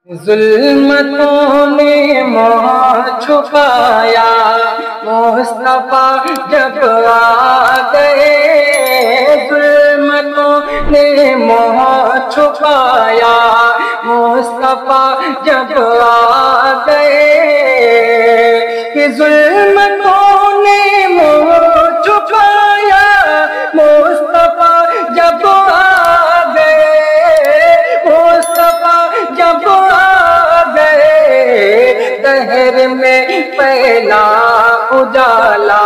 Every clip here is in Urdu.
ظلمتوں نے منہ چھپایا مصطفیٰ جب آ گئے، ظلمتوں نے منہ چھپایا مصطفیٰ جب آ گئے، کہ ظلمتوں نے منہ چھپایا مصطفیٰ جب آ گئے، مصطفیٰ جب آ گئے، دہر میں پہلا اجالا،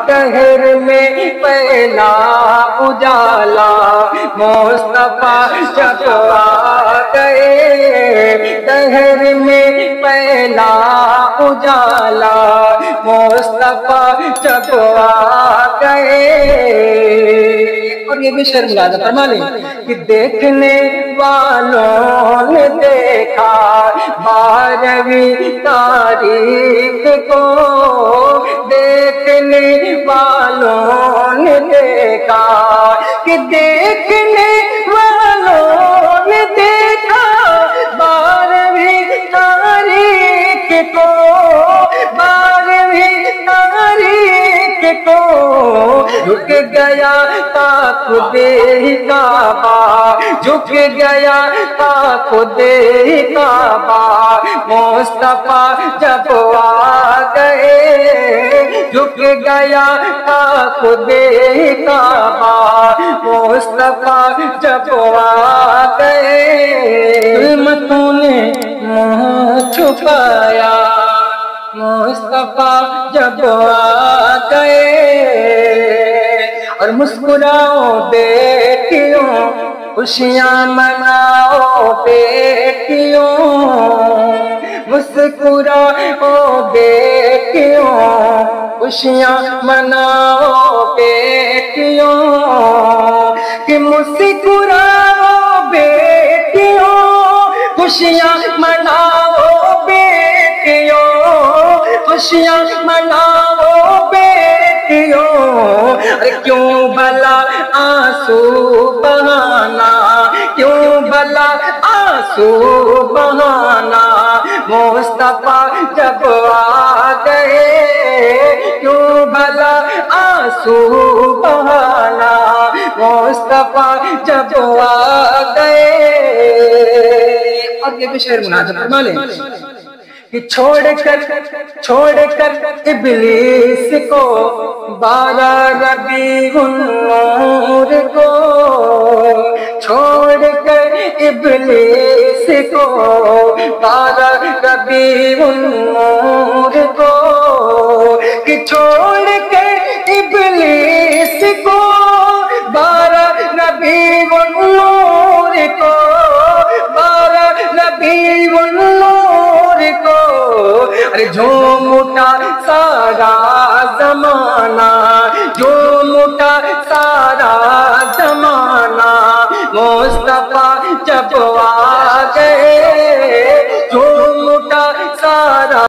دہر میں پہلا اجالا مصطفیٰ جب آ گئے، دہر میں پہلا اجالا مصطفیٰ جب آ گئے۔ اور یہ بھی شعر ملازم فرما لیں کہ دیکھنے والوں نے دیکھا 12ویں تاریخ کو، دیکھنے والوں نے دیکھا کہ دیکھنے والوں نے دیکھا 12ویں تاریخ کو، 12ویں تاریخ کو، جھک گیا تا خود ہی کعبہ، جھک گیا تا خود ہی کعبہ مصطفیٰ جب آ گئے، جھک گیا تا خود ہی کعبہ مصطفیٰ جب آ گئے، ظلمتوں نے منہ چھپایا مصطفیٰ جب آ گئے، اور مسکراؤ بیٹیوں خوشیاں مناؤ بیٹیوں، مسکراؤ بیٹیوں خوشیاں مناؤ بیٹیوں، کہ مسکراؤ بیٹیوں خوشیاں مناؤ بیٹیوں، خوشیاں مناؤ بیٹیوں، کیوں بھلا آنسو بہانا، کیوں بھلا آنسو بہانا مصطفیٰ جب آ گئے، کیوں بھلا آنسو بہانا مصطفیٰ جب آ گئے۔ اور یہ بھی شعر مناسب فرما لیں کہ چھوڑ کر ابلیس کو 12 ربیع النور کو، چھوڑ کر ابلیس کو 12 ربیع النور کو، کہ چھوڑ کر ابلیس کو 12 ربیع النور کو، 12 ربیع النور کو، ارے جھوم اٹھا سارا زمانہ، جھوم اٹھا سارا